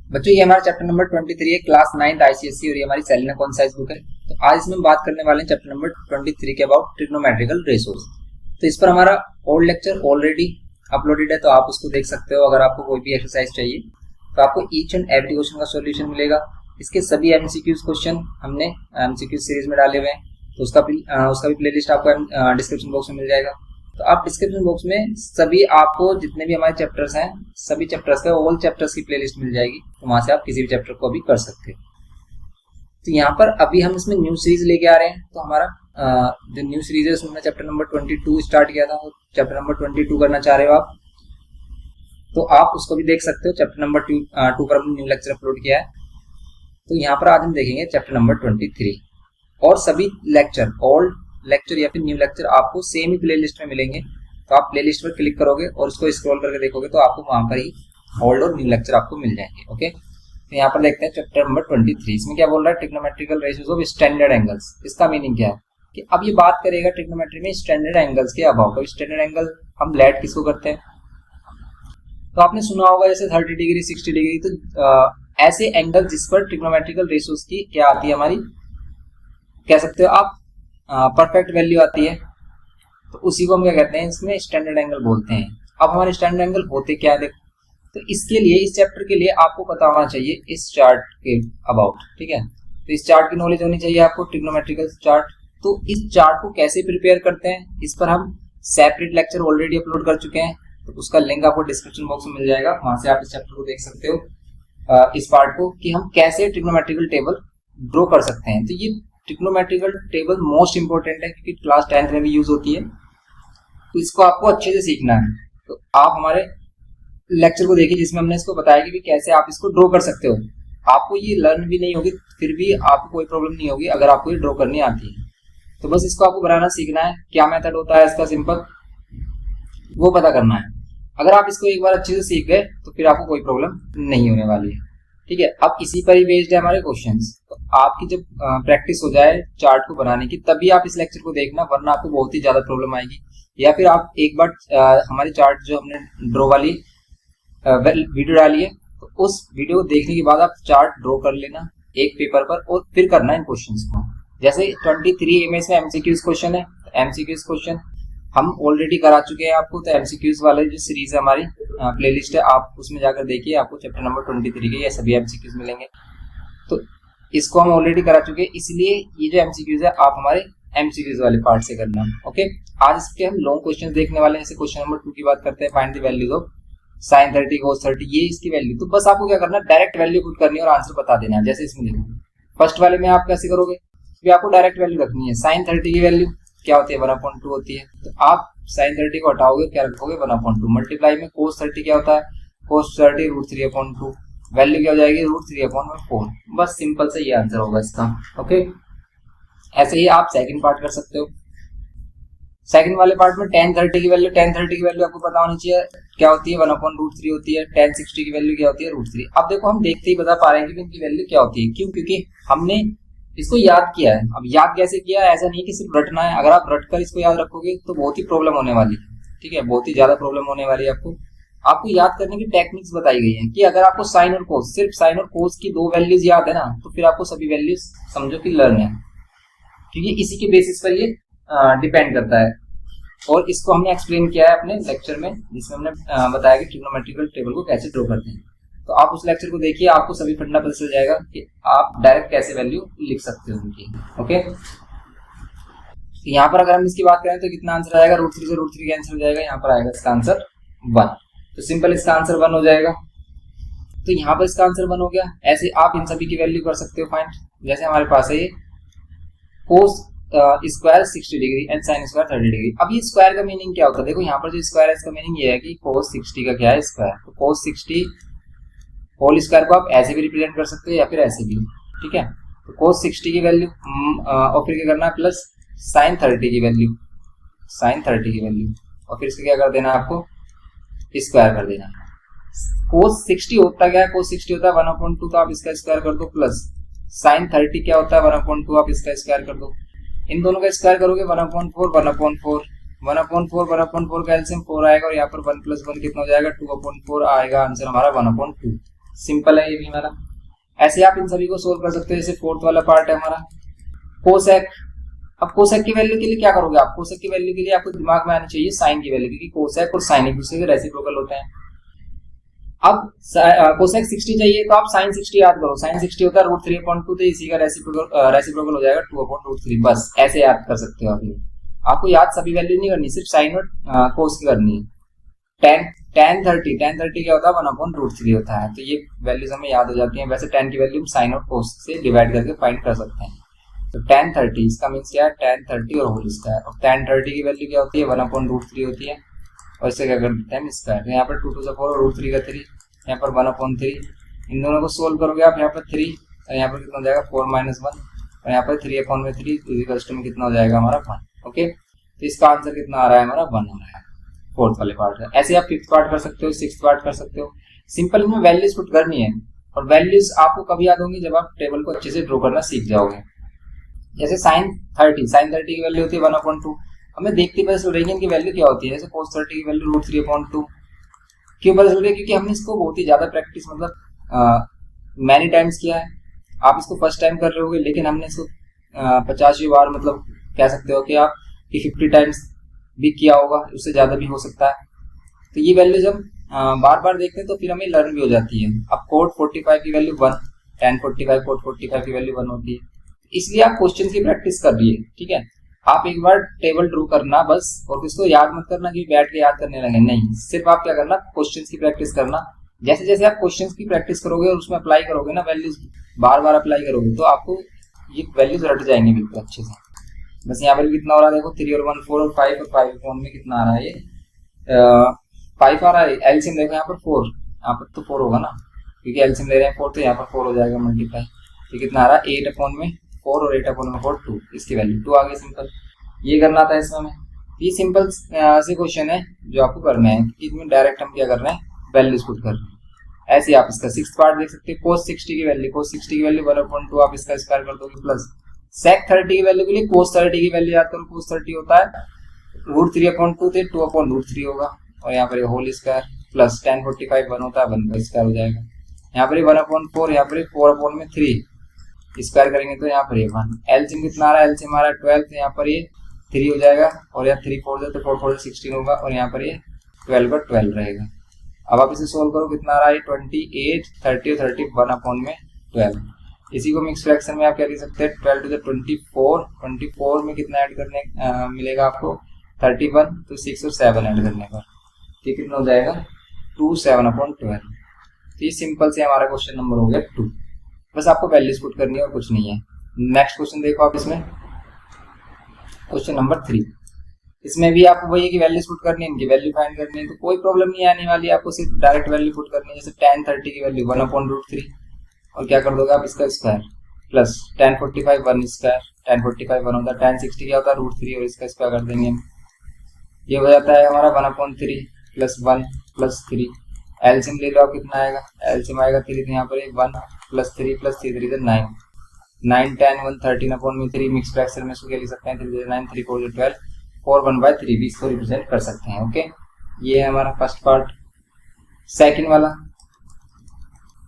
बच्चों ये हमारा चैप्टर नंबर 23 है, क्लास 9th आईसीएसई और ये हमारी सेलिना कौन साइज बुक है। तो आज इसमें हम बात करने वाले हैं चैप्टर नंबर 23 के अबाउट ट्रिग्नोमेट्रिकल रेशोज। तो इस पर हमारा ओल्ड लेक्चर ऑलरेडी अपलोडेड है, तो आप उसको देख सकते हो। अगर आपको कोई भी एक्सरसाइज चाहिए तो आपको ईच एंड एवरी क्वेश्चन का सॉल्यूशन मिलेगा। इसके सभी एमसीक्यूज क्वेश्चन हमने एमसीक्यू सीरीज में डाले हुए हैं, तो उसका भी प्लेलिस्ट आपको डिस्क्रिप्शन बॉक्स में मिल जाएगा। तो आप डिस्क्रिप्शन बॉक्स में सभी आपको जितने भी हमारे चैप्टर्स हैं, सभी चैप्टर्स का ऑल चैप्टर्स की प्लेलिस्ट मिल जाएगी, तो वहां से आप किसी भी चैप्टर को भी कर सकते हो। तो यहाँ पर अभी हम इसमें न्यू सीरीज लेके आ रहे हैं। तो हमारा जो न्यू सीरीज है उसमें हमने चैप्टर नंबर 22 स्टार्ट किया था, चैप्टर नंबर 22 करना चाह रहे हो आप, तो आप उसको भी देख सकते हो। चैप्टर नंबर 2 पर हमने न्यू लेक्चर अपलोड किया है। तो यहाँ पर आज हम देखेंगे चैप्टर नंबर 23 और सभी लेक्चर ओल्ड लेक्चर या फिर न्यू लेक्चर आपको सेम ही प्लेलिस्ट में मिलेंगे। तो आप प्लेलिस्ट पर क्लिक करोगे और उसको स्क्रॉल करके देखोगे तो आपको वहां पर ही ओल्ड और न्यू लेक्चर आपको मिल जाएंगे। ओके, तो यहाँ पर देखते हैं चैप्टर नंबर 23। इसमें क्या बोल रहा है, trigonometrical ratios of standard angles. इसका मीनिंग क्या है कि अब ये बात करेगा ट्रिग्नोमेट्री में स्टैंडर्ड एंगल्स के अबाउट। तो स्टैंडर्ड एंगल हम लेट किसको करते हैं, तो आपने सुना होगा जैसे 30 डिग्री 60 डिग्री। तो ऐसे एंगल जिस पर ट्रिग्नोमेट्रिकल रेशियोज की क्या आती है, हमारी कह सकते हो आप परफेक्ट वैल्यू आती है, तो उसी को हम क्या कहते हैं, इसमें स्टैंडर्ड एंगल बोलते हैं। अब हमारे स्टैंडर्ड एंगल होते क्या है देखो, तो इसके लिए इस चैप्टर के लिए आपको पता होना चाहिए इस चार्ट के अबाउट। ठीक है, तो इस चार्ट की नॉलेज होनी चाहिए आपको, ट्रिग्नोमेट्रिकल चार्ट। तो इस चार्ट को कैसे प्रिपेयर करते हैं, इस पर हम सेपरेट लेक्चर ऑलरेडी अपलोड कर चुके हैं, तो उसका लिंक आपको डिस्क्रिप्शन बॉक्स में मिल जाएगा, वहां से आप इस चैप्टर को देख सकते हो, इस पार्ट को, कि हम कैसे ट्रिग्नोमेट्रिकल टेबल ड्रॉ कर सकते हैं। तो ये ट्रिग्नोमेट्रिकल टेबल मोस्ट इंपोर्टेंट है क्योंकि क्लास 10th में भी यूज होती है, तो इसको आपको अच्छे से सीखना है। तो आप हमारे लेक्चर को देखिए जिसमें हमने इसको बताया कि कैसे आप इसको ड्रॉ कर सकते हो। आपको ये लर्न भी नहीं होगी, फिर भी आपको कोई प्रॉब्लम नहीं होगी अगर आपको ये ड्रॉ करनी आती है। तो बस इसको आपको बनाना सीखना है, क्या मेथड होता है इसका सिंपल, वो पता करना है। अगर आप इसको एक बार अच्छे से सीख गए तो फिर आपको कोई प्रॉब्लम नहीं होने वाली है। ठीक है, अब इसी पर ही बेस्ड है हमारे क्वेश्चंस। तो आपकी जब प्रैक्टिस हो जाए चार्ट को बनाने की, तभी आप इस लेक्चर को देखना, वरना आपको बहुत ही ज्यादा प्रॉब्लम आएगी। या फिर आप एक बार हमारी चार्ट जो हमने ड्रॉ वाली वीडियो डाली है, तो उस वीडियो को देखने के बाद आप चार्ट ड्रॉ कर लेना एक पेपर पर और फिर करना इन क्वेश्चंस को। जैसे 23 में इसमें एमसीक्यूज क्वेश्चन है, एमसीक्यूज क्वेश्चन हम ऑलरेडी करा चुके हैं आपको। तो एमसीक्यूज वाले जो सीरीज है हमारी प्लेलिस्ट है, आप उसमें जाकर देखिए, आपको चैप्टर नंबर 23 के ये सभी एमसीक्यूज मिलेंगे। तो इसको हम ऑलरेडी करा चुके हैं, इसलिए ये जो एमसीक्यूज है आप हमारे एमसीक्यूज वाले पार्ट से करना। ओके, आज इसके हम लॉन्ग क्वेश्चन देखने वाले हैं। जैसे क्वेश्चन नंबर 2 की बात करते हैं, find the values of sin 30 cos 30, ये इसकी वैल्यू। तो बस आपको क्या करना है, डायरेक्ट वैल्यू पुट करनी है और आंसर बता देना है। जैसे इसमें देखो फर्स्ट वाले में आप कैसे करोगे, तो आपको डायरेक्ट वैल्यू रखनी है। sin 30 की वैल्यू क्या होती है, 1/2 होती है। तो आप sin 30 को हटाओगे, क्या रखोगे, 1/2। मल्टीप्लाई में cos 30 क्या होता है, cos 30 √3/2, वैल्यू क्या हो जाएगी, √3/4। बस सिंपल से ये आंसर होगा इसका। ओके, ऐसे ही आप सेकंड पार्ट कर सकते हो। सेकंड वाले पार्ट में tan 30 की वैल्यू आपको पता होनी चाहिए क्या होती है, 1/√3 होती है। tan 60 की वैल्यू क्या होती है, √3। अब देखो हम देखते ही बता पा रहे हैं कि इनकी वैल्यू क्या होती है, क्यों, क्योंकि हमने इसको याद किया है। अब याद कैसे किया है, ऐसा नहीं कि सिर्फ रटना है। अगर आप रटकर इसको याद रखोगे तो बहुत ही प्रॉब्लम होने वाली है। ठीक है, बहुत ही ज्यादा प्रॉब्लम होने वाली है। आपको याद करने की टेक्निक्स बताई गई है कि अगर आपको साइन और कोस, सिर्फ साइन और कोस की 2 वैल्यूज याद है ना, तो फिर आपको सभी वैल्यूज समझो कि लर्न है, क्योंकि इसी के बेसिस पर ये डिपेंड करता है। और इसको हमने एक्सप्लेन किया है अपने लेक्चर में, जिसमें हमने बताया कि ट्रिग्नोमेट्रिकल टेबल को कैसे ड्रॉ करते हैं। तो आप उस लेक्चर को देखिए, आपको सभी फंडा पता चल जाएगा कि आप डायरेक्ट कैसे वैल्यू लिख सकते हो उनकी। ओके, तो यहाँ पर अगर हम इसकी बात करें तो कितना आंसर आएगा, √3 से √3 कैंसिल हो जाएगा, यहाँ पर आएगा इसका आंसर 1। तो सिंपल इसका आंसर 1 हो जाएगा। तो यहाँ पर इसका आंसर 1 हो गया। ऐसे आप इन सभी की वैल्यू कर सकते हो फाइंड। जैसे हमारे पास है ये cos square 60 degree and sin square 30 degree. अब ये स्क्वायर का मीनिंग क्या होता है, देखो यहाँ पर जो स्क्वायर है इसका मीनिंग ये है कि cos 60 का क्या है, स्क्वायर। तो cos 60 होल स्क्वायर को आप ऐसे भी रिप्रेजेंट कर सकते हो या फिर ऐसे भी। ठीक है, तो cos 60 की वैल्यू और फिर क्या करना है, प्लस sin 30 की वैल्यू, और फिर इसका क्या कर देना है, आपको स्क्वायर कर देना है। cos 60 होता क्या है, cos 60 होता है 1/2, तो आप इसका स्क्वायर कर दो, प्लस sin 30 क्या होता है 1/2, आप इसका स्क्वायर कर दो। इन दोनों का स्क्वायर करोगे 1/4 का एलसीएम 4 आएगा, और यहाँ पर 1 + 1 कितना हो जाएगा, 2/4 आएगा आंसर हमारा 1/2। सिंपल है ये भी हमारा। ऐसे आप इन सभी को सोल्व कर सकते हो। जैसे फोर्थ वाला पार्ट है हमारा कोसेक। अब कोसेक की वैल्यू के लिए क्या करोगे आप, कोसेक की वैल्यू के लिए आपको दिमाग में आनी चाहिए साइन की वैल्यू, क्योंकि कोसेक और साइन एक दूसरे के रेसिप्रोकल होते हैं। अब कोसेक 60 चाहिए तो आप साइन 60 याद करो, साइन 60 होता है √3/2, तो इसी का रेसिप्रोकल हो जाएगा 2/√3। बस ऐसे याद कर सकते हो आप। आपको याद सभी वैल्यू नहीं करनी, सिर्फ साइन और कोस की करनी है। tan 30 क्या होता है 1/√3 होता है, तो ये वैल्यूज हमें याद हो जाती हैं। वैसे tan की वैल्यू हम साइन और कोस से डिवाइड करके फाइंड कर सकते हैं। तो tan 30 इसका मीन्स क्या है, tan 30 और होल स्क्वायर। और tan 30 की वैल्यू क्या होती है 1/√3 होती है, और इससे क्या कर देते हैं स्क्वायर। तो यहाँ पर 2 2 4 और √3 का 3, यहाँ पर 1/3। इन दोनों को सोल्व करोगे आप, यहाँ पर 3 और यहाँ पर कितना हो जाएगा 4 - 1, और यहाँ पर 3/3 इक्वल्स टू में कितना हो जाएगा हमारा 1। ओके, तो इसका आंसर कितना आ रहा है हमारा 1 आ रहा है फोर्थ वाले पार्ट का। ऐसे आप फिफ्थ पार्ट कर सकते हो, सिक्स्थ पार्ट कर सकते हो। सिंपल में वैल्यूज पुट करनी है, और वैल्यूज आपको कभी याद होंगी जब आप टेबल को अच्छे से ड्रॉ करना सीख जाओगे। जैसे साइन 30 की वैल्यू होती है 1/2। हमें देखते हुए रेडियन की वैल्यू क्या होती है, जैसे cos 30 की वैल्यू √3/2। क्यों पता चल गया, क्योंकि हमने इसको बहुत ही ज्यादा प्रैक्टिस मतलब मैनी टाइम्स किया है। आप इसको फर्स्ट टाइम कर रहे होगे, लेकिन हमने इसको 50 बार मतलब कह सकते हो कि आप 50 टाइम्स भी किया होगा, उससे ज्यादा भी हो सकता है। तो ये वैल्यू जब बार बार देखते हैं तो फिर हमें लर्न भी हो जाती है। अब cot 45 की वैल्यू 1, tan 45 cot 45 की वैल्यू 1 होती है। इसलिए आप क्वेश्चन की प्रैक्टिस कर रही है, ठीक है। आप एक बार टेबल ड्रॉ करना बस, और इसको याद मत करना कि बैठ के याद करने लगे, नहीं। सिर्फ आप क्या करना, क्वेश्चंस की प्रैक्टिस करना। जैसे जैसे आप क्वेश्चंस की प्रैक्टिस करोगे और उसमें अप्लाई करोगे ना, वैल्यूज बार बार अप्लाई करोगे, तो आपको ये वैल्यूज रट जाएंगे बिल्कुल अच्छे से। बस यहाँ पर कितना हो रहा है देखो, 3 और 1 4 और 5, और 5 में कितना आ रहा है, ये 5 आ रहा है। एलसीएम देखो यहाँ पर 4, यहाँ पर तो 4 होगा ना, क्योंकि एलसीएम ले रहे हैं 4, तो यहाँ पर 4 हो जाएगा मल्टीप्लाई। तो कितना आ रहा है 8/4 और 8/4 2, इसकी वैल्यू 2 आ गई। सिंपल ये करना था इसमें हमें। ये सिंपल से क्वेश्चन है जो आपको करना है, इसमें डायरेक्ट हम क्या कर रहे हैं, वैल्यूज पुट कर रहे हैं। ऐसे आप इसका सिक्स्थ पार्ट देख सकते हैं, cos 60 की वैल्यू 1/2 आप इसका स्क्वायर कर दोगे, प्लस sec 30 की वैल्यू के लिए cos 30 की वैल्यू याद करो। cos 30 होता है √3/2 थे 2/√3 होगा, और यहाँ पर होल स्क्वायर, प्लस tan 45 1 होता है 1 का स्क्वायर हो जाएगा। यहाँ पर 1/4, यहाँ पर 4/3 स्क्वायर करेंगे तो यहाँ पर 1। एलसीएम कितना आ रहा है, एलसीएम आ रहा है 12, तो यहाँ पर ये 3 हो जाएगा, और यहाँ 3 4 तो 4 4 16 होगा, और यहाँ पर ये 12 का 12 रहेगा। अब आप इसे सोल्व करो, कितना आ रहा है 28 30 और 30 1/12। इसी को मिक्स फ्रैक्शन में आप क्या लिख सकते हैं, 12 to the 24 में कितना ऐड करने मिलेगा आपको 31, तो 6 और 7 ऐड करने पर ठीक कितना हो जाएगा 2 7/12। तो ये सिंपल से हमारा क्वेश्चन नंबर हो गया 2। बस आपको वैल्यूज पुट करनी है और कुछ नहीं है। नेक्स्ट क्वेश्चन देखो आप, इसमें क्वेश्चन नंबर 3। इसमें भी आपको वही है कि वैल्यूज पुट करनी है, इनकी वैल्यू फाइंड करनी है, तो कोई प्रॉब्लम नहीं आने वाली है। आपको सिर्फ डायरेक्ट वैल्यू पुट करनी है। जैसे tan 30 की वैल्यू 1/√3, और क्या कर दोगे आप इसका square, plus tan 45 1 square, tan 45 1 होता है, tan 60 क्या होता है √3, और इसका स्क्वायर कर देंगे हम। ये हो जाता है हमारा 1/3 प्लस 1 प्लस 3। एलसीएम ले लो आप, कितना आएगा, एलसीएम आएगा 3, तो यहाँ पर 1 plus 3 plus 3 3 9 9 tan 1 13/3 mix fraction में इसको क्या लिख सकते हैं 3 9 3 4 12 4 1/3 भी इसको रिप्रेजेंट कर सकते हैं। ओके, ये है हमारा फर्स्ट पार्ट। सेकंड वाला,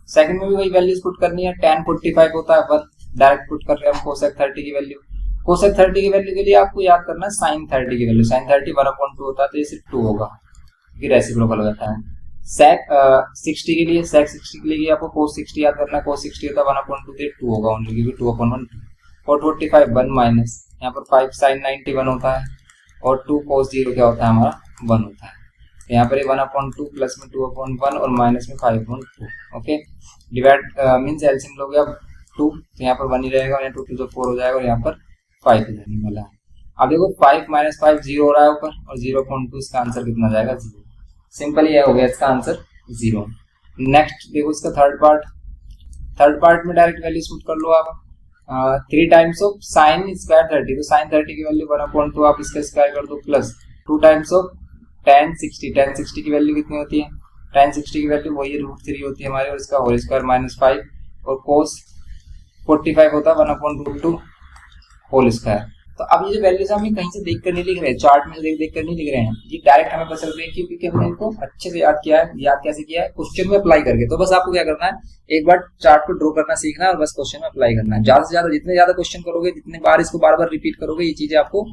सेकंड में भी वही वैल्यूज पुट करनी है। tan 45 होता है 1, डायरेक्ट पुट कर रहे हैं हम cosec 30 की वैल्यू। cosec 30 की वैल्यू के लिए आपको याद करना है sin 30 की वैल्यू। sin 30 1/2 होता है, तो ये सिर्फ 2 होगा क्योंकि रेसिप्रोकल हो जाता है। sec 60 के लिए, sec 60 के लिए आपको cos 60 याद करना है। cos 60 होता है 1/2, तो 2 होगा ओनली, क्योंकि 2/1 2। cot 45 1 माइनस, यहाँ पर 5 sin 90 1 होता है, और 2 cos 0 क्या होता है हमारा 1 होता है। यहाँ पर 1/2 प्लस में 2/1 और माइनस में 5/2। ओके, डिवाइड मीन्स एलसीएम लोगे अब 2, तो यहाँ पर 1 ही रहेगा, और यहाँ 2 2 तो 4 हो जाएगा, और यहाँ पर 5 हो जाने वाला है। अब देखो 5 - 5 0 हो रहा है ऊपर, और 0.2 इसका आंसर कितना जाएगा 0। सिंपल ये हो गया इसका आंसर 0। नेक्स्ट देखो इसका थर्ड पार्ट। थर्ड पार्ट में डायरेक्ट वैल्यू पुट कर लो आप। 3 टाइम्स ऑफ साइन स्क्वायर 30, तो साइन 30 की वैल्यू 1/2 आप इसका स्क्वायर कर दो, plus 2 times of tan 60। tan 60 की वैल्यू कितनी होती है, tan 60 की वैल्यू वही √3 होती है हमारी, और इसका होल स्क्वायर -5, और cos 45 होता है 1/2 होल स्क्वायर, तो अब ये जो वैल्यूज हम कहीं से देख कर नहीं लिख रहे हैं, चार्ट में से देख कर नहीं लिख रहे हैं, ये डायरेक्ट हमें पता चल रही है क्योंकि हमने इनको अच्छे से याद किया है। याद कैसे किया है? क्वेश्चन में अप्लाई करके। तो बस आपको क्या करना है, एक बार चार्ट को ड्रॉ करना सीखना है और बस क्वेश्चन में अप्लाई करना है। ज्यादा से ज्यादा जितने ज्यादा क्वेश्चन करोगे, जितने बार इसको बार बार रिपीट करोगे, ये चीजें आपको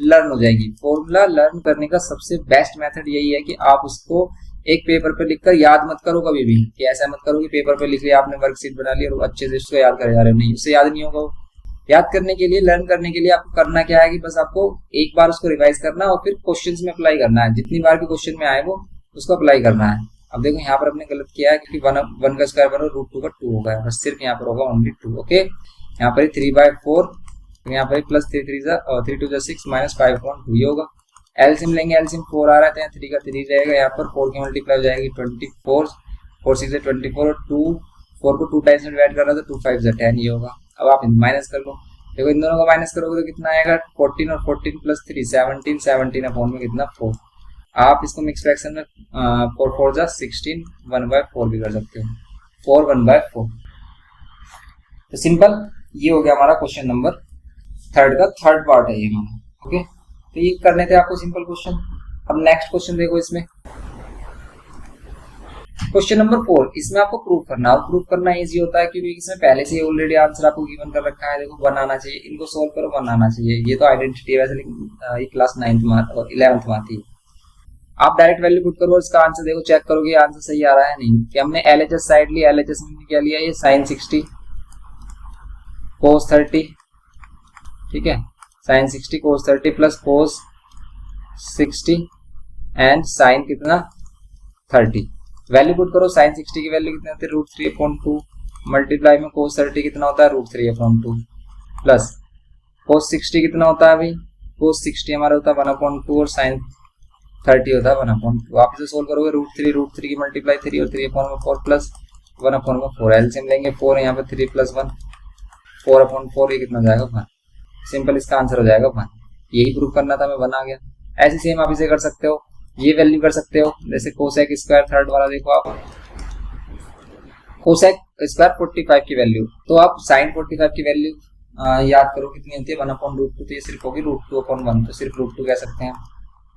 लर्न हो जाएगी। फॉर्मूला लर्न करने का सबसे बेस्ट मेथड यही है कि आप उसको एक पेपर पे लिखकर याद मत करो कभी भी, कि ऐसा मत करो कि पेपर पे लिख लिया आपने, वर्कशीट बना ली और अच्छे से उसको याद करे जा रहे हो। नहीं, उससे याद नहीं होगा। याद करने के लिए, लर्न करने के लिए आपको करना क्या है कि बस आपको एक बार उसको रिवाइज करना और फिर क्वेश्चंस में अप्लाई करना है। जितनी बार भी क्वेश्चन में आए वो उसको अप्लाई करना है। अब देखो यहाँ पर अपने गलत किया है क्योंकि वन का स्क्वायर बनो √2 का 2 होगा, बस सिर्फ यहाँ पर होगा ओनली 2। ओके, यहाँ पर 3/4, यहाँ पर प्लस 3 2 6 -5/2 ये होगा। एलसीएम लेंगे, एलसीएम 4 आ रहा है, 3 का 3 रहेगा, यहाँ पर 4 की मल्टीप्लाई हो जाएगी 24, 4 6 24 और 2 4 को 2 टाइम्स में डिवाइड कर रहा है तो 2 5 10 ये होगा। अब आप माइनस कर लो, देखो इन दोनों को माइनस करोगे तो कितना आएगा, 14 और 14 प्लस 3 17, 17 अपॉन में कितना 4। आप इसको मिक्स फ्रैक्शन में 4 4 जा 16 1/4 भी कर सकते हो, 4 1/4। तो सिंपल ये हो गया हमारा क्वेश्चन नंबर 3 का थर्ड पार्ट है ये हमारा। ओके, तो ये करने थे आपको सिंपल क्वेश्चन। अब नेक्स्ट क्वेश्चन देखो, इसमें क्वेश्चन नंबर 4, इसमें आपको प्रूव करना है। और प्रूव करना इजी होता है क्योंकि इसमें पहले से ऑलरेडी आंसर आपको गिवन कर रखा है। देखो 1 आना चाहिए, इनको सोल्व करो 1 आना चाहिए। ये तो आइडेंटिटी है वैसे, लेकिन ये क्लास 9th में और 11th में आती है। आप डायरेक्ट वैल्यू पुट करो और इसका आंसर देखो, चेक करोगे आंसर सही आ रहा है नहीं। कि हमने LHS साइड ली, LHS में क्या लिया, ये sin 60 cos 30, ठीक है, sin 60 cos 30 plus cos 60 and sin कितना 30। वैल्यू पुट करो, sin 60 की वैल्यू कितनी होती है √3/2, मल्टीप्लाई में cos 30 कितना होता है √3/2 प्लस cos 60 कितना होता है अभी, cos 60 हमारा होता है 1/2 और sin 30 होता है 1/2। आप इसे सोल्व करोगे, √3 की मल्टीप्लाई 3 और 3/4 प्लस 1/4। एलसीएम लेंगे 4 यहाँ पे 3 प्लस 1 4/4, ये कितना जाएगा 1। सिंपल इसका आंसर हो जाएगा 1। यही प्रूव करना था, मैं 1 आ गया। ऐसे सेम आप इसे कर सकते हो, ये वैल्यू कर सकते हो। जैसे कोसेक स्क्वायर थर्ड वाला देखो आप, कोसेक स्क्वायर 45 की वैल्यू, तो आप sin 45 की वैल्यू याद करो कितनी होती है 1/√2, तो ये सिर्फ होगी √2/1, तो सिर्फ √2 कह सकते हैं।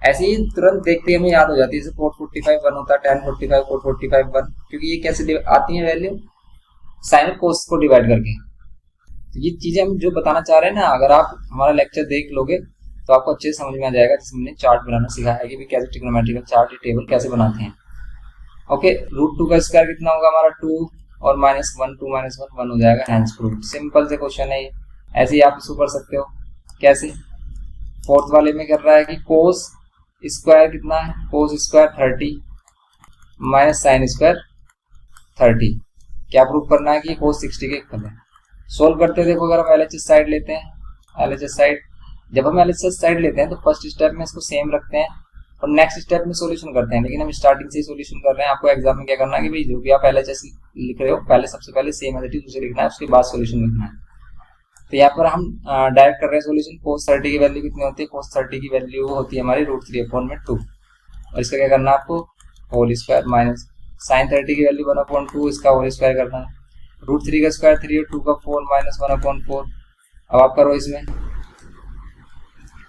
ऐसे ही तुरंत देखते ही हमें याद हो जाती है, जैसे cot 45 1 होता है, tan 45 cot 45 1, क्योंकि ये कैसे आती है वैल्यू, साइन और कोस को डिवाइड करके। तो ये चीजें हम जो बताना चाह रहे हैं ना, अगर आप हमारा लेक्चर देख लोगे तो आपको अच्छे से समझ में आ जाएगा। जैसे हमने चार्ट बनाना सिखाया है कि भी कैसे ट्रिग्नोमेट्रिकल चार्ट टेबल कैसे बनाते हैं। ओके, √2 का स्क्वायर कितना होगा हमारा 2 और -1 2 -1 1 हो जाएगा, हैंस प्रूव्ड। सिंपल से क्वेश्चन है ये। ऐसे ही आप इसको कर सकते हो। कैसे, फोर्थ वाले में कर रहा है कि कोस स्क्वायर कितना है, cos square 30 minus sine square 30, क्या प्रूव करना है कि कोस 60 के इक्वल है। सोल्व करते देखो, अगर हम LHS साइड लेते हैं, LHS साइड, जब हम LHS साइड लेते हैं तो फर्स्ट स्टेप में इसको सेम रखते हैं और नेक्स्ट स्टेप में सॉल्यूशन करते हैं। लेकिन हम स्टार्टिंग से ही सॉल्यूशन कर रहे हैं। आपको एग्जाम में क्या करना है कि भाई जो भी आप LHS लिख रहे हो, पहले सबसे पहले सेम एज इट इज उसे लिखना है, उसके बाद सॉल्यूशन लिखना है। तो यहाँ पर हम डायरेक्ट कर रहे हैं सॉल्यूशन। cos 30 की वैल्यू कितनी होती है, cos 30 की वैल्यू होती है हमारी √3/2, और इसका क्या करना है आपको, होल स्क्वायर माइनस sin 30 की वैल्यू 1/2, इसका होल स्क्वायर करना है। √3 का स्क्वायर 3 और 2 का 4 माइनस 1/4। अब आप करो, इसमें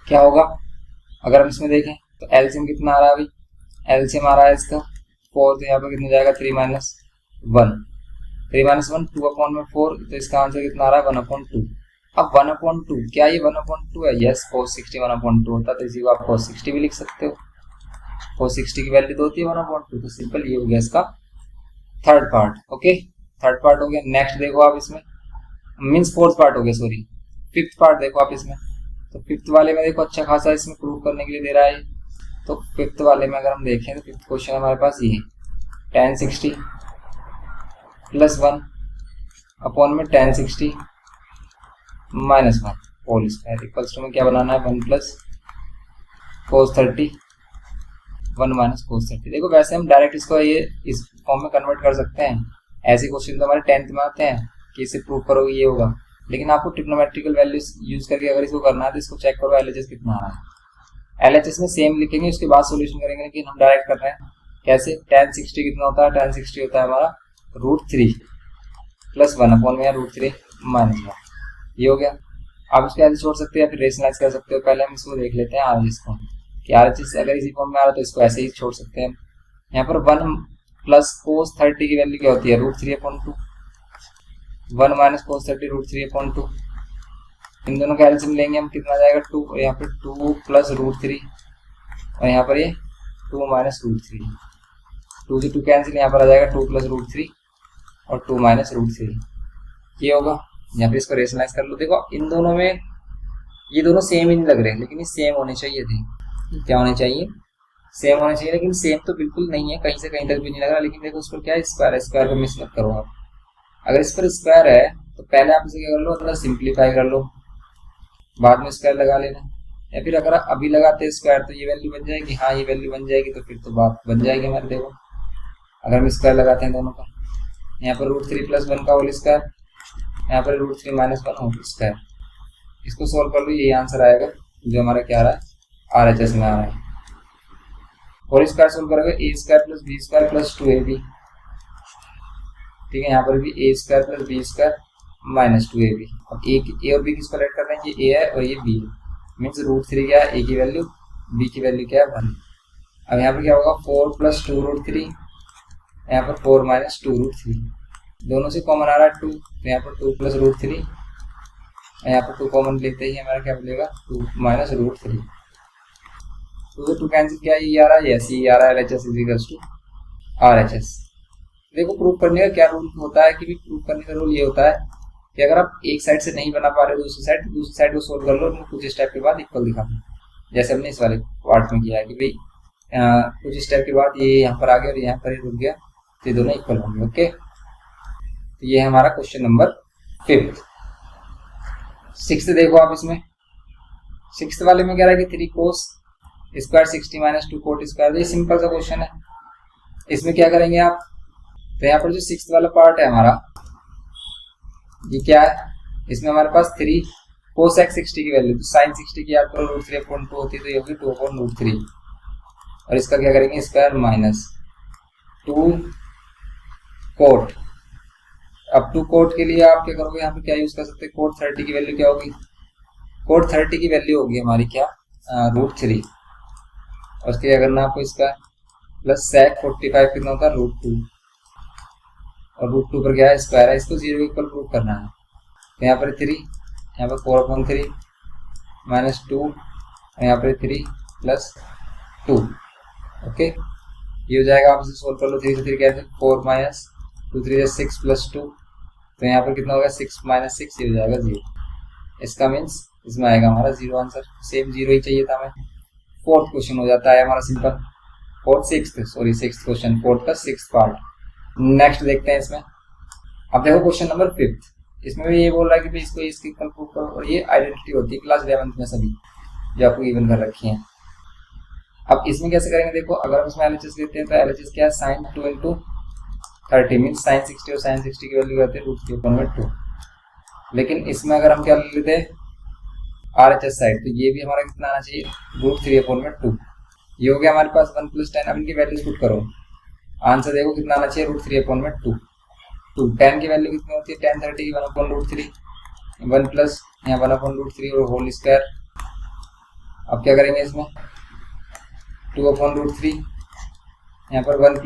क्या होगा, अगर हम इसमें देखें तो एलसीएम कितना आ रहा है अभी, एलसीएम आ रहा है इसका 4, तो यहाँ पर कितना जाएगा 3 - 1, 3 - 1 2/4, तो इसका आंसर कितना आ रहा है 1/2। अब 1/2 क्या ये 1/2 है, यस, cos 60 1/2 होता है, तो इसी को आप cos 60 भी लिख सकते हो। cos 60 की वैल्यू तो होती है 1/2, तो सिंपल ये हो गया इसका third part. Okay, third part हो गया। नेक्स्ट देखो आप इसमें, मीन्स फोर्थ पार्ट हो गया, सॉरी, फिफ्थ पार्ट देखो आप इसमें। तो फिफ्थ वाले में देखो अच्छा खासा इसमें प्रूव करने के लिए दे रहा है। तो फिफ्थ वाले में अगर हम देखें तो फिफ्थ क्वेश्चन हमारे पास ये है, tan 60 प्लस 1 अपॉन में tan 60 minus 1 whole square equals to में क्या बनाना है 1 प्लस cos 30 1 माइनस cos 30। देखो वैसे हम डायरेक्ट इसको ये इस फॉर्म में कन्वर्ट कर सकते हैं। ऐसे क्वेश्चन तो हमारे 10th में आते हैं कि इसे प्रूव करोगे ये होगा, लेकिन आपको ट्रिग्नोमेट्रिकल वैल्यूज यूज करके अगर इसको करना है तो इसको चेक करो LHS कितना आ रहा है। LHS में सेम लिखेंगे, उसके बाद सॉल्यूशन करेंगे, लेकिन हम डायरेक्ट कर रहे हैं। कैसे, tan 60 कितना होता है, tan 60 होता है हमारा √3 प्लस 1 अपॉन में √3 माइनस 1, ये हो गया। आप इसको ऐसे छोड़ सकते हो या फिर रेशनलाइज कर सकते हो। पहले हम इसको देख लेते हैं आरएचएस को कि आरएचएस अगर इसी फॉर्म में आ रहा है तो इसको ऐसे ही छोड़ सकते हैं। यहाँ पर 1 प्लस कोस 30 की वैल्यू क्या होती है, √3/2। 1 माइनस कोस 30 √3/2। इन दोनों का एलसीएम लेंगे हम, कितना जाएगा 2, और यहाँ पर 2 प्लस √3 और यहाँ पर ये 2 माइनस √3। 2 से 2 कैंसिल, यहाँ पर आ जाएगा 2 प्लस √3 और 2 माइनस √3, ये होगा। यहाँ पे इसको रेशनलाइज कर लो। देखो इन दोनों में ये दोनों सेम ही नहीं लग रहे, लेकिन ये सेम होने चाहिए थे। क्या होने चाहिए, सेम होने चाहिए, लेकिन सेम तो बिल्कुल नहीं है, कहीं से कहीं तक भी नहीं लग रहा। लेकिन देखो उस पर क्या है, स्क्वायर है, स्क्वायर को मिस मत करो आप। अगर इस पर स्क्वायर है तो पहले आप इसे क्या कर लो, अंदर सिंप्लीफाई कर लो, बाद में स्क्वायर लगा लेना। या फिर अगर अभी लगाते हैं स्क्वायर तो ये वैल्यू बन जाएगी, हाँ ये वैल्यू बन जाएगी, तो फिर तो बात बन जाएगी हमारे। देखो अगर हम स्क्वायर लगाते हैं दोनों का, यहाँ पर √3 + 1 का होल स्क्वायर, यहाँ पर √3 - 1 होल स्क्वायर, इसको सोल्व कर लो, ये आंसर आएगा जो हमारा क्या आ रहा है, आरएचएस में आ रहा है। होल स्क्वायर सोल्व करोगे a² + b² + 2ab, ठीक है। यहाँ पर भी a² + b² - 2ab। अब a और b किसको लेट कर रहे हैं, ये a है और ये b है, मीन्स √3 क्या है, a की वैल्यू, b की वैल्यू क्या है 1। अब यहाँ पर क्या होगा, 4 + 2 √3, यहाँ पर 4 - 2 √3, दोनों से कॉमन आ रहा है 2, तो यहाँ पर 2 + √3, यहाँ पर 2 कॉमन लेते ही हमारा क्या मिलेगा, 2 - √3। 2 से 2 कैंसिल, क्या ये आ रहा है, यस ये आ रहा है, LHS = RHS। देखो प्रूव करने का क्या रूल होता है, कि प्रूव करने का रूल ये होता है कि अगर आप एक साइड से नहीं बना पा रहे हो दूसरी साइड को सोल्व कर लो, और कुछ स्टेप के बाद इक्वल दिखा दो, जैसे हमने इस वाले पार्ट में किया है कि भाई कुछ स्टेप के बाद ये यहाँ पर आ गया और यहाँ पर रुक गया, तो ये दोनों इक्वल होंगे। ओके, तो ये है हमारा क्वेश्चन नंबर 5। 6th देखो आप, इसमें 6th वाले में कह रहा है कि 3 cos स्क्वायर 60 - 2 cot स्क्वायर, ये सिंपल सा क्वेश्चन है। इसमें क्या करेंगे आप, तो यहाँ पर जो 6th वाला पार्ट है हमारा, ये क्या है, इसमें हमारे पास 3 cos x 60 की वैल्यू, तो sin 60 की याद करो √3/2 होती है, तो ये होगी 2/√3, और इसका क्या करेंगे स्क्वायर माइनस 2 cot। अब 2 cot के लिए आप क्या करोगे, यहाँ पे क्या यूज कर सकते हैं, cot 30 की वैल्यू क्या होगी, cot 30 की वैल्यू होगी हमारी क्या, √3, और उसके क्या करना आपको, इसका प्लस sec 45 कितना होता है, √2, और √2 पर क्या है स्क्वायर है, इसको 0 इक्वल प्रूव करना है। तो यहाँ पर 3, यहाँ पर 4/3 - 2, यहाँ पर 3 + 2। ओके, ये हो जाएगा, आप इसे सोल्व कर लो, 3 से 3 कैसे, 4 - 2 3 6 + 2, तो यहाँ पर कितना होगा 6 - 6, ये हो जाएगा 0। इसका मीन्स इसमें आएगा हमारा 0 आंसर, सेम 0 ही चाहिए था हमें। 4th क्वेश्चन हो जाता है हमारा सिंपल, 6th क्वेश्चन, 4th का 6th पार्ट। नेक्स्ट देखते हैं इसमें। अब देखो क्वेश्चन नंबर 5, इसमें भी ये बोल रहा है कि भाई इसको इसकी इक्वल प्रूव करो, और ये आइडेंटिटी होती है क्लास 11th में सभी जो आपको गिवन कर रखी है। अब इसमें कैसे करेंगे, देखो अगर हम इसमें LHS लेते हैं तो LHS क्या है, sin 2 × 30 मीन्स sin 60, और sin 60 की वैल्यू करते हैं √3/2। लेकिन इसमें अगर हम क्या ले लेते हैं RHS साइड, तो ये भी हमारा कितना आना चाहिए, √3/2। ये हो गया हमारे पास 1 + 10। अब इनकी वैल्यूज पुट करो, आंसर देखो कितना आना चाहिए, √3/2। 10 की वैल्यू कितनी होती है, 10 30 की 1/√3, 1 प्लस यहाँ 1/√3 और होल स्क्वायर। अब क्या करेंगे इसमें, 2/√3, यहाँ पर 1 +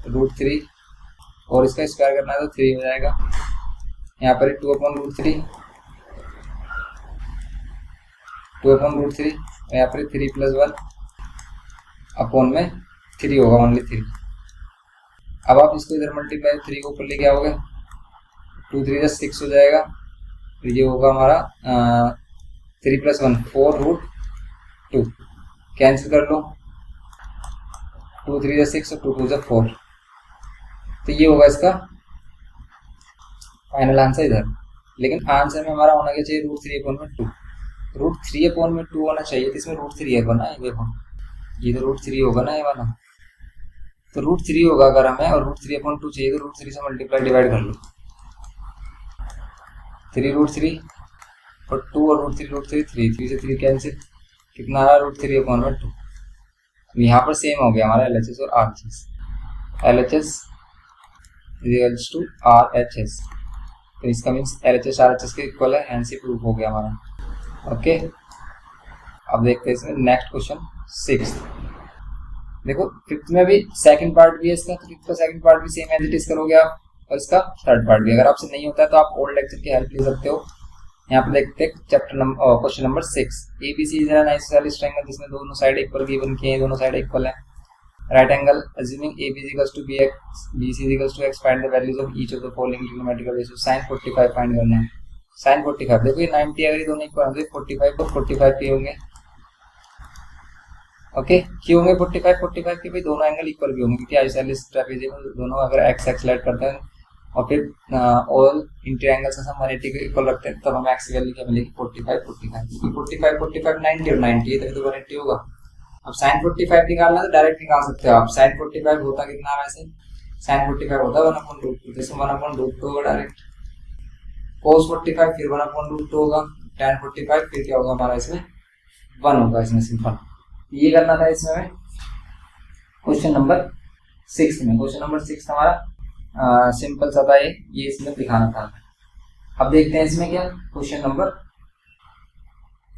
1/√3, और इसका स्क्वायर करना है तो 3 हो जाएगा। यहाँ पर 2/√3, 2/√3, यहाँ पर 3 + 1 अपॉन में 3 होगा, ओनली 3। अब आप इसको इधर मल्टीप्लाई 3 को ऊपर लेके आओगे, 2 3 6 हो जाएगा, तो ये होगा हमारा 3 + 1 4√2, कैंसिल कर लो, 2 3 6 और 2 2 4, तो ये होगा इसका फाइनल आंसर इधर। लेकिन आंसर में हमारा होना क्या चाहिए, √3/2, √3/2 होना चाहिए, तो इसमें √3 है ना, ये देखो ये तो √3 होगा ना, ये वाला तो √3 होगा अगर हमें, और √3/2 चाहिए तो √3 से मल्टीप्लाई डिवाइड कर लो, 3√3 और 2 और √3 3 से 3 कैंसिल, कितना आ रहा है √3/2। यहाँ पर सेम हो गया हमारा LHS और RHS, LHS = RHS, तो इसका मीन्स LHS RHS के इक्वल है, हैंस ही प्रूफ हो गया हमारा। ओके, अब देखते हैं इसमें नेक्स्ट क्वेश्चन 6। देखो फिफ्थ में भी सेकंड पार्ट भी है इसका, तो फिफ्थ का सेकंड पार्ट भी सेम एज इट इज करोगे आप, और इसका थर्ड पार्ट भी। अगर आपसे नहीं होता है तो आप ओल्ड लेक्चर की हेल्प ले सकते हो। यहाँ पे देखते हैं chapter number question number 6। ABC is an isosceles triangle जिसमें दोनों साइड इक्वल गिवन किए हैं, दोनों साइड इक्वल है। Right angle assuming AB equals to BX BC equals to X, find the values of each of the following trigonometrical ratio. sin 45 find करना है। sin 45 देखो ये 90 अगर ये दोनों इक्वल होंगे 45 और 45 के होंगे। ओके, क्यों होंगे 45 के? भाई दोनों एंगल इक्वल भी होंगे क्योंकि आइसोसेलेस ट्रेपेजियम में दोनों अगर x x ऐड करते हैं और फिर ऑल इंटरएंगल्स का सम 180 को इक्वल रखते हैं, तब हमें x की वैल्यू क्या मिलेगी 45 45 90 और 90 ये तो 180 होगा। अब sin 45 निकालना तो डायरेक्ट निकाल सकते हो आप। sin 45 होता कितना वैसे? sin 45 होता है 1/√2, जैसे 1/√2 होगा डायरेक्ट। cos 45 फिर 1/√2 होगा, tan 45 फिर क्या होगा हमारा इसमें 1 होगा इसमें सिंपल। ये करना था इसमें क्वेश्चन नंबर 6 में। क्वेश्चन नंबर 6 हमारा सिंपल सा था, ये इसमें दिखाना था। अब देखते हैं इसमें क्या क्वेश्चन नंबर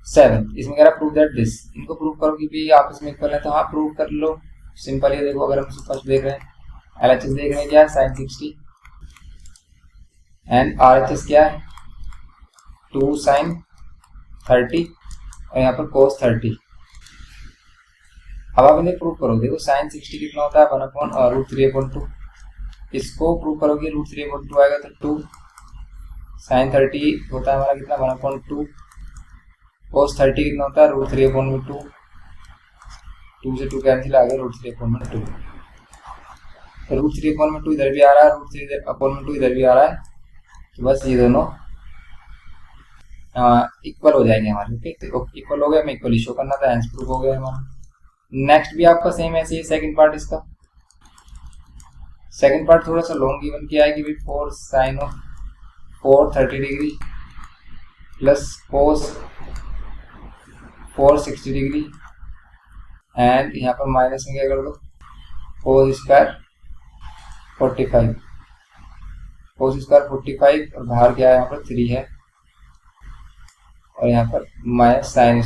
7। इसमें कह रहा प्रूव दैट दिस, इनको प्रूव करो कि भी आपस में इक्वल है, तो हाँ प्रूव कर लो सिंपल। ये देखो अगर हम फर्स्ट देख रहे हैं LHS देख रहे हैं क्या है sin 60 एंड RHS क्या है 2 sin 30 और यहाँ पर cos 30। अब आप इन्हें प्रूव करो। देखो sin 60 कितना होता है 1/√3/2, इसको प्रूव करोगे √3/2 आएगा तो 2। sin 30 होता है हमारा कितना 1/2, cos 30 कितना होता है √3/2, 2 से 2 कैंसिल आ गया √3/2। √3/2 इधर भी आ रहा है, √3/2 इधर भी आ रहा है, तो बस ये दोनों इक्वल हो जाएंगे हमारे। ओके, तो इक्वल हो गया, हमें इक्वली शो करना था, हैंस प्रूव हो गया हमारा। नेक्स्ट भी आपका सेम ऐसे ही सेकंड पार्ट इसका। सेकंड पार्ट थोड़ा सा लॉन्ग गिवन किया है कि भाई 4 sin of 4 30 degree plus cos 4 60 degree and यहाँ पर माइनस में क्या कर दो cos स्क्वायर 45, cos स्क्वायर 45 और बाहर क्या है यहाँ पर 3 है और यहाँ पर माइनस साइन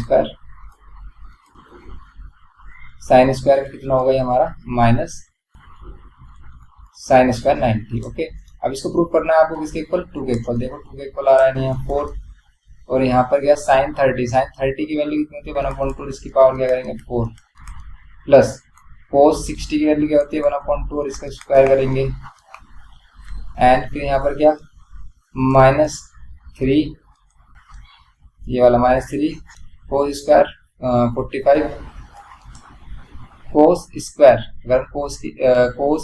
स्क्वायर कितना होगा ये हमारा माइनस sin स्क्वायर 90। ओके, अब इसको प्रूव करना है आपको किसके इक्वल 2 के इक्वल। देखो 2 के इक्वल आ रहा है यहाँ 4 और यहाँ पर क्या sin 30 की वैल्यू कितनी होती है 1/2, इसकी पावर क्या करेंगे 4 प्लस cos 60 की वैल्यू क्या होती है 1/2 और इसका स्क्वायर करेंगे एंड फिर यहाँ पर क्या -3, ये वाला -3 cos स्क्वायर 45 cos स्क्वायर, अगर cos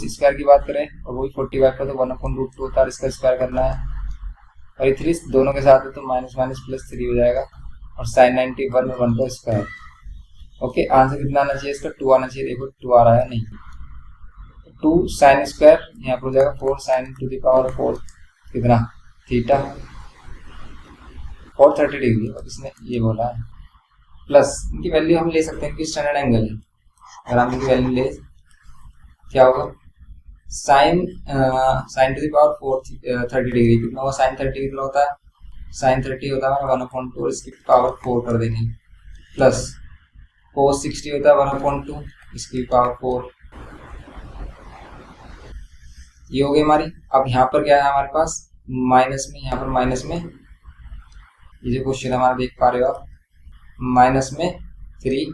स्क्वायर की बात करें और वही 45 का तो 1/√2 होता है, इसका स्क्वायर करना है और 3 दोनों के साथ है तो माइनस प्लस 3 हो जाएगा और sin 90 1 में 1 का स्क्वायर। ओके, आंसर कितना आना चाहिए इसका 2 आना चाहिए। देखो 2 आ रहा है नहीं, 2 sin स्क्वायर यहाँ पर हो जाएगा 4 sin टू द पावर 4 कितना थीटा और 30 डिग्री और इसने ये बोला है प्लस इनकी वैल्यू हम ले सकते हैं कि स्टैंडर्ड एंगल है। अगर हम इनकी वैल्यू ले क्या होगा sin to the power 4 30 degree कितना होगा sin 30 कितना होता है sin 30 होता है 1/2 इसकी पावर 4 कर देंगे प्लस cos 60 होता है 1/2 इसकी पावर 4, ये हो गई हमारी। अब यहाँ पर क्या है हमारे पास माइनस में, यहाँ पर माइनस में ये जो क्वेश्चन हमारा देख पा रहे हो आप माइनस में 3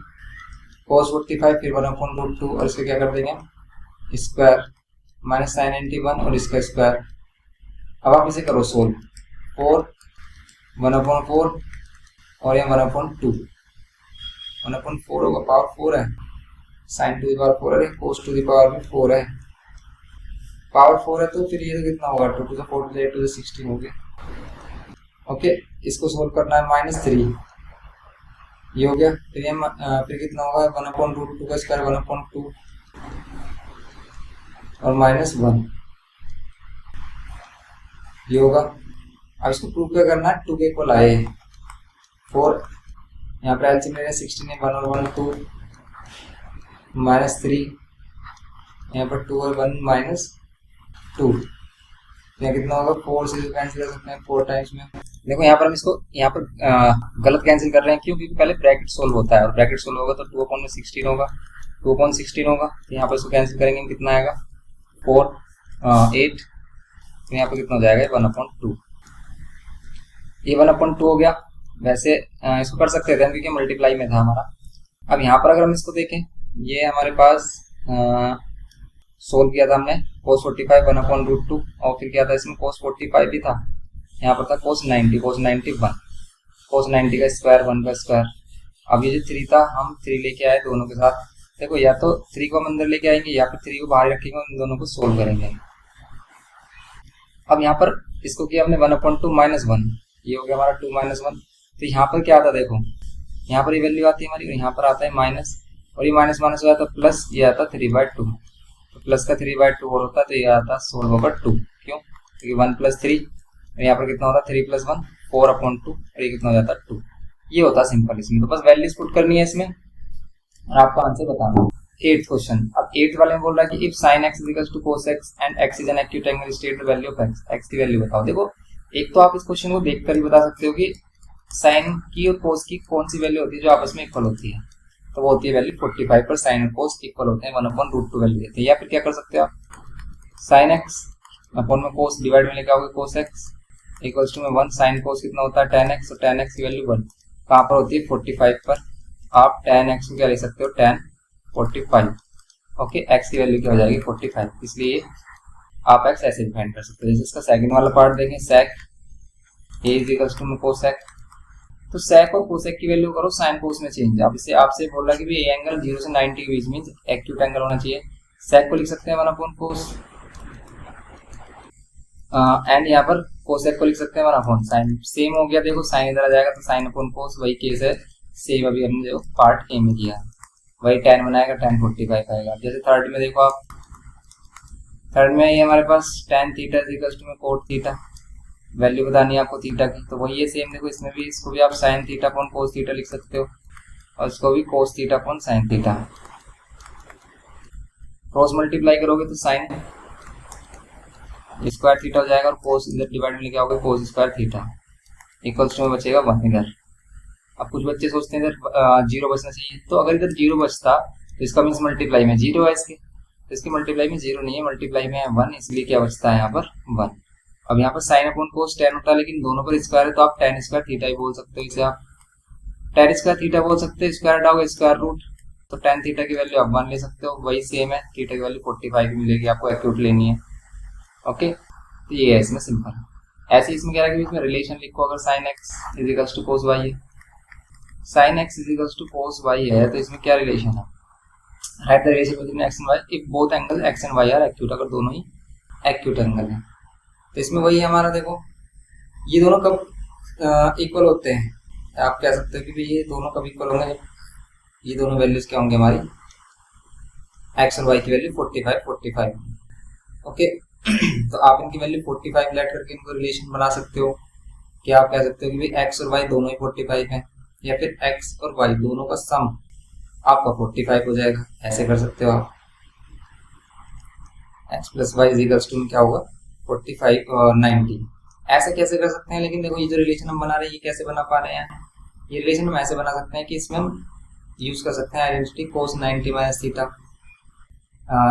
cos 45 फिर 1/2 और इसका क्या कर देंगे स्क्वायर माइनस sin 91 और इसका स्क्वायर। अब आप इसे करो सोल्व 4 1/4 और ये 1/2 1/4 होगा पावर 4 है sin टू द पावर 4 है cos टू द पावर भी 4 है, पावर 4 है तो फिर ये कितना होगा 2 to the 4 to the 8 to the 16 हो गया। ओके, इसको सोल्व करना है -3 ये हो गया, फिर कितना होगा 1/√2 का स्क्वायर 1/2 और -1 ये होगा। अब इसको प्रूव क्या करना है 2 के इक्वल आए 4 यहाँ पर एलसीएम ले 16 है 1 और 1 2 -3 यहाँ पर 2 और 1 -2 तो यहाँ कितना होगा 4 से कैंसिल कर सकते हैं 4 टाइम्स में। देखो यहाँ पर हम इसको यहाँ पर गलत कैंसिल कर रहे हैं, क्यों? क्योंकि पहले ब्रैकेट सोल्व होता है और ब्रैकेट सोल्व होगा तो 2/16 होगा, 2/16 होगा। तो यहाँ पर इसको कैंसिल करेंगे कितना आएगा 4 8, तो यहाँ पर कितना हो जाएगा 1/2। ये 1/2 हो गया। वैसे इसको कर सकते थे हम क्योंकि मल्टीप्लाई में था हमारा। अब यहाँ पर अगर हम इसको देखें, ये हमारे पास सोल्व किया था हमने cos 45 1/√2 और फिर क्या था इसमें cos 45 भी था, यहाँ पर था cos 90 1 cos 90 का स्क्वायर 1 का स्क्वायर। अब ये जो 3 था हम 3 लेके आए दोनों के साथ। देखो या तो 3 को हम अंदर लेके आएंगे या फिर 3 को बाहर रखेंगे और इन दोनों को सोल्व करेंगे। अब यहाँ पर इसको किया हमने 1/2 -1, ये हो गया हमारा 2 -1। तो यहाँ पर क्या आता है देखो, यहाँ पर ये वैल्यू आती है हमारी और यहाँ पर आता है माइनस, और ये माइनस माइनस हो जाता है प्लस, ये आता है 3/2। तो प्लस का 3/2 और होता है तो ये आता है 16/2। क्यों? क्योंकि 1 + 3 और यहाँ पर कितना होता है 3 + 1 4/2 और ये कितना हो जाता है 2। ये होता है सिंपल इसमें। तो बस वैल्यूज पुट करनी है इसमें और आपका आंसर बताना। 8th question. अब 8th वाले में बोल रहा है कि if sin x = cos x and x is an acute angle, state the value of x। x की वैल्यू बताओ। देखो एक तो आप इस क्वेश्चन को देखकर ही बता सकते हो कि sin की और cos की कौन सी वैल्यू होती है जो आपस में इक्वल होती है। तो वो होती है वैल्यू 45 पर sin और cos इक्वल होते हैं 1/√2 वैल्यू देते हैं। या फिर क्या कर सकते हो आप, sin x अपॉन में cos डिवाइड में लेके आओगे cos x इक्वल्स टू में 1 sin cos कितना होता है tan x, और tan x की वैल्यू 1 कहाँ पर होती है 45 पर। आप tan x को क्या ले सकते हो tan 45। ओके, x की वैल्यू क्या हो जाएगी 45, इसलिए आप x ऐसे डिफाइन कर सकते हो। जैसे इसका सेकंड वाला पार्ट देखें, sec a इक्वल्स टू में cosec। तो sec और cosec की वैल्यू करो sin cos में चेंज। अब इसे आपसे बोल रहा है कि भी ये एंगल 0 से 90 के बीच मींस एक्यूट एंगल होना चाहिए। sec को लिख सकते हैं 1/cos एंड यहाँ पर cosec को लिख सकते हैं 1/sin। सेम हो गया, देखो sin इधर आ जाएगा तो sin/cos वही केस है, सेम अभी हमने जो पार्ट ए में किया वही tan बनाएगा, tan 45 आएगा। जैसे थर्ड में देखो आप, थर्ड में ये हमारे पास tan थीटा इक्वल्स टू में cot थीटा, वैल्यू बतानी है आपको थीटा की। तो वही है सेम, देखो इसमें भी, इसको भी आप sin theta upon cos theta लिख सकते हो और इसको भी cos theta upon sin theta. Cross multiply करोगे तो sin स्क्वायर थीटा हो जाएगा और cos इधर डिवाइड में लेके आओगे cos square theta equals to में बचेगा 1 इधर। अब कुछ बच्चे सोचते हैं इधर 0 बचना चाहिए, तो अगर इधर 0 बचता तो इसका मीन्स मल्टीप्लाई में 0 है इसके, तो इसके मल्टीप्लाई में 0 नहीं है, मल्टीप्लाई में है 1, इसलिए क्या बचता है यहाँ पर 1। अब यहाँ पर sin अपॉन cos tan होता है, लेकिन दोनों पर स्क्वायर है तो आप tan स्क्वायर थीटा ही बोल सकते हो, इसे आप tan स्क्वायर थीटा बोल सकते हो। स्क्वायर हटाओगे स्क्वायर रूट, तो tan थीटा की वैल्यू आप 1 ले सकते हो, वही सेम है, थीटा की वैल्यू 45 मिलेगी, आपको एक्यूट लेनी है। ओके, तो ये है इसमें सिंपल। ऐसे इसमें क्या है कि इसमें रिलेशन लिखो, अगर sin x equals to cos y है, sin x equals to cos y है, तो इसमें क्या रिलेशन है, write the relation between x and y if both angle x and y are acute, अगर दोनों ही एक्यूट एंगल है। तो इसमें वही है हमारा, देखो ये दोनों कब इक्वल होते हैं, आप कह सकते हो कि भाई ये दोनों कब इक्वल होंगे, जब ये दोनों वैल्यूज क्या होंगे हमारी x और y की वैल्यू 45 ओके। तो आप इनकी वैल्यू 45 लेट करके इनको रिलेशन बना सकते हो कि आप कह सकते हो कि भाई x और y दोनों ही 45 हैं, या फिर x और y दोनों का सम आपका 45 हो जाएगा, ऐसे कर सकते हो आप। x + y इक्वल्स टू में क्या होगा 45 और 90, ऐसे कैसे कर सकते हैं। लेकिन देखो ये जो रिलेशन हम बना रहे हैं ये कैसे बना पा रहे हैं, ये रिलेशन हम ऐसे बना सकते हैं कि इसमें हम यूज कर सकते हैं आइडेंटिटी cos 90 - थीटा,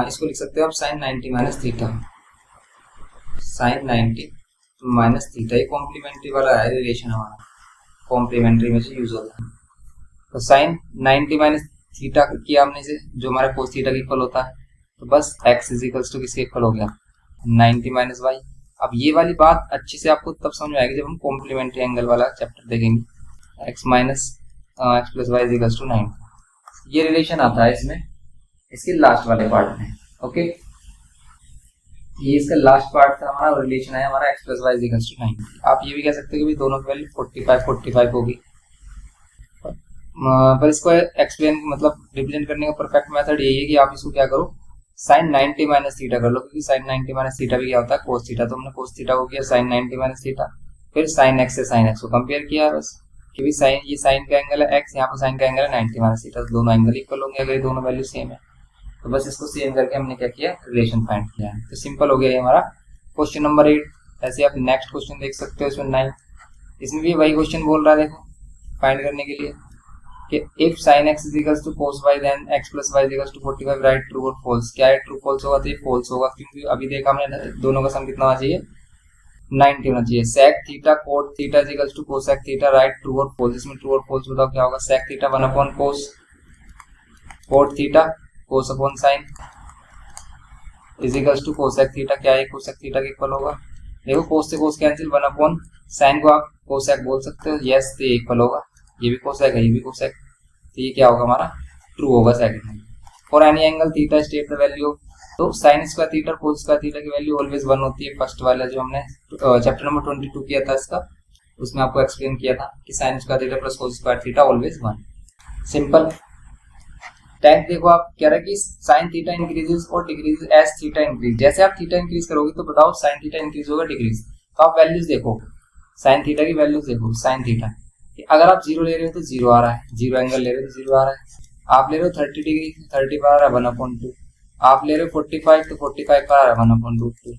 इसको लिख सकते हो आप sin 90 - थीटा, sin 90 - थीटा। ये कॉम्प्लीमेंट्री वाला है रिलेशन हमारा, कॉम्प्लीमेंट्री में से यूज होता है। तो sin 90 - थीटा किया हमने से, जो हमारा cos थीटा का इक्वल होता है, तो बस x इक्वल्स टू किसके इक्वल हो गया 90 - y। अब ये वाली बात अच्छी से आपको तब समझ में आएगी जब हम कॉम्प्लीमेंट्री एंगल वाला चैप्टर देखेंगे, x + y इक्वल्स टू 90, ये रिलेशन आता है इसमें, इसके लास्ट वाले पार्ट में। ओके, ये इसका लास्ट पार्ट था हमारा, रिलेशन है हमारा x + y इक्वल्स टू 90। आप ये भी कह सकते हो कि दोनों की वैल्यू 45 होगी, पर इसको एक्सप्लेन मतलब रिप्रेजेंट करने का परफेक्ट मेथड यही है कि आप इसको क्या करो sin 90 - थीटा कर लो, क्योंकि sin 90 - थीटा भी क्या होता है cos थीटा। तो हमने cos थीटा को किया sin 90 - थीटा, फिर sin x से sin x को कंपेयर किया बस कि भी sin, ये sin का एंगल है x, यहाँ पर sin का एंगल है 90 - थीटा, तो दोनों एंगल इक्वल होंगे अगर ये दोनों वैल्यू सेम है। तो बस इसको सेम करके हमने क्या किया रिलेशन फाइंड किया, तो सिंपल हो गया ये हमारा क्वेश्चन नंबर 8, ऐसे आप नेक्स्ट क्वेश्चन देख सकते हो इसमें 9, इसमें भी वही क्वेश्चन बोल रहा है। देखो फाइंड करने के लिए कि if sin x is equals to cos y then x plus y is equals to 45, write true और फॉल्स। क्या है ट्रू फॉल्स होगा, तो ये फॉल्स होगा, क्योंकि अभी देखा हमने दोनों का सम कितना होना चाहिए, 90 होना चाहिए। sec theta cot theta is equals to cosec theta, write true और फॉल्स। इसमें ट्रू और फॉल्स बताओ क्या होगा, sec theta 1 upon cos, cot theta cos upon sin is equals to cosec theta. क्या है cosec थीटा के इक्वल होगा, देखो cos से cos कैंसिल, 1 अपॉन sin को आप cosec बोल सकते हो, यस तो इक्वल होगा, ये भी cosec है ये भी cosec, तो ये क्या होगा हमारा ट्रू होगा सेकंड में। For any angle theta state the value, तो sin square theta cos square theta की वैल्यू ऑलवेज 1 होती है। फर्स्ट वाला जो हमने चैप्टर नंबर 22 किया था इसका, उसमें आपको एक्सप्लेन किया था कि sin square theta plus cos square theta always 1। Simple. Tenth देखो आप कह रहा है कि sin थीटा इंक्रीजेस और डिक्रीजेस एज थीटा इंक्रीज। जैसे आप थीटा इंक्रीज करोगे तो बताओ sin थीटा इंक्रीज होगा डिक्रीज। तो आप वैल्यूज देखो, sin थीटा की वैल्यूज देखो, sin थीटा अगर आप 0 ले रहे हो तो 0 आ रहा है, 0 एंगल ले रहे हो तो 0 आ रहा है। आप ले रहे हो 30 डिग्री, 30 पर आ रहा है 1/2। आप ले रहे हो 45 तो 45 पर आ रहा है 1/√2।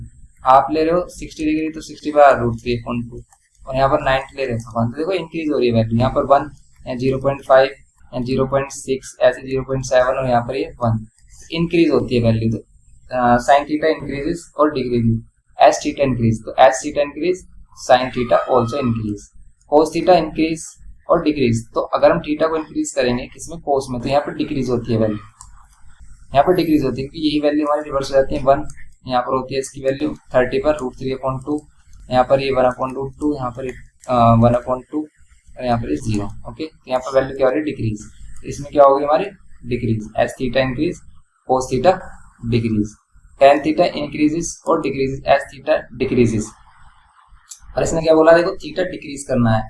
आप ले रहे हो 60 डिग्री तो 60 पर आ रहा है √3/2। और यहाँ पर 90 ले रहे हो 1, तो देखो इंक्रीज हो रही है वैल्यू, यहाँ पर 1 या 0.5 या 0.6 ऐसे 0.7 और यहाँ पर ये 1 इंक्रीज होती है वैल्यू। तो साइन थीटा इंक्रीजेस और डिक्रीज एज थीटा इंक्रीज, तो as theta increase sine theta also increase. cos theta increase और डिक्रीज, तो अगर हम थीटा को इंक्रीज करेंगे किसमें cos में, तो यहाँ पर डिक्रीज होती है वैल्यू, यहाँ पर डिक्रीज होती है क्योंकि यही वैल्यू हमारी रिवर्स हो जाती है। 1 यहाँ पर होती है इसकी वैल्यू 30 पर √3/2, यहाँ पर ये 1/√2, यहाँ पर 1/2 और यहाँ पर 0। ओके, तो यहाँ पर वैल्यू क्या हो रही है डिक्रीज, इसमें क्या होगी हमारी decrease as theta increase cos theta decrease. tan theta increases और डिक्रीजेस एज थीटा डिक्रीजेस। और इसने क्या बोला, देखो थीटा डिक्रीज करना है,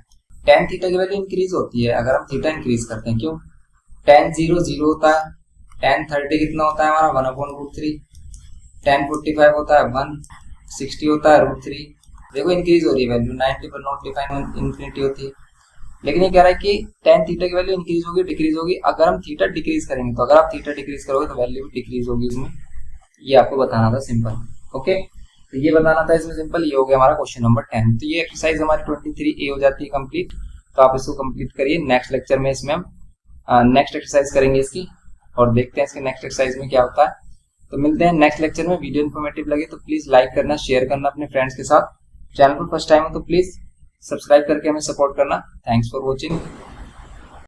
tan थीटा की वैल्यू इंक्रीज होती है अगर हम थीटा इंक्रीज करते हैं। क्यों, tan 0 0 होता है, tan 30 कितना होता है हमारा 1/√3, tan 45 होता है 1, 60 होता है √3। देखो इंक्रीज हो रही है वैल्यू, 90 पर नॉट डिफाइन इन्फिनिटी होती है। लेकिन ये कह रहा है कि tan थीटा की वैल्यू इंक्रीज होगी डिक्रीज होगी अगर हम थीटा डिक्रीज करेंगे। तो अगर आप थीटा डिक्रीज करोगे तो वैल्यू भी डिक्रीज होगी इसमें, ये आपको बताना था सिंपल। ओके, तो ये बताना था इसमें सिंपल। ये हो गया हमारा क्वेश्चन नंबर 10। तो ये एक्सरसाइज हमारी 23A हो जाती है कंप्लीट। तो आप इसको कंप्लीट करिए। नेक्स्ट लेक्चर में इसमें हम नेक्स्ट एक्सरसाइज करेंगे इसकी और देखते हैं इसके नेक्स्ट एक्सरसाइज में क्या होता है। तो मिलते हैं नेक्स्ट लेक्चर में। वीडियो इन्फॉर्मेटिव लगे तो प्लीज लाइक करना, शेयर करना अपने फ्रेंड्स के साथ। चैनल पर फर्स्ट टाइम हो तो प्लीज सब्सक्राइब करके हमें सपोर्ट करना। Thanks for watching.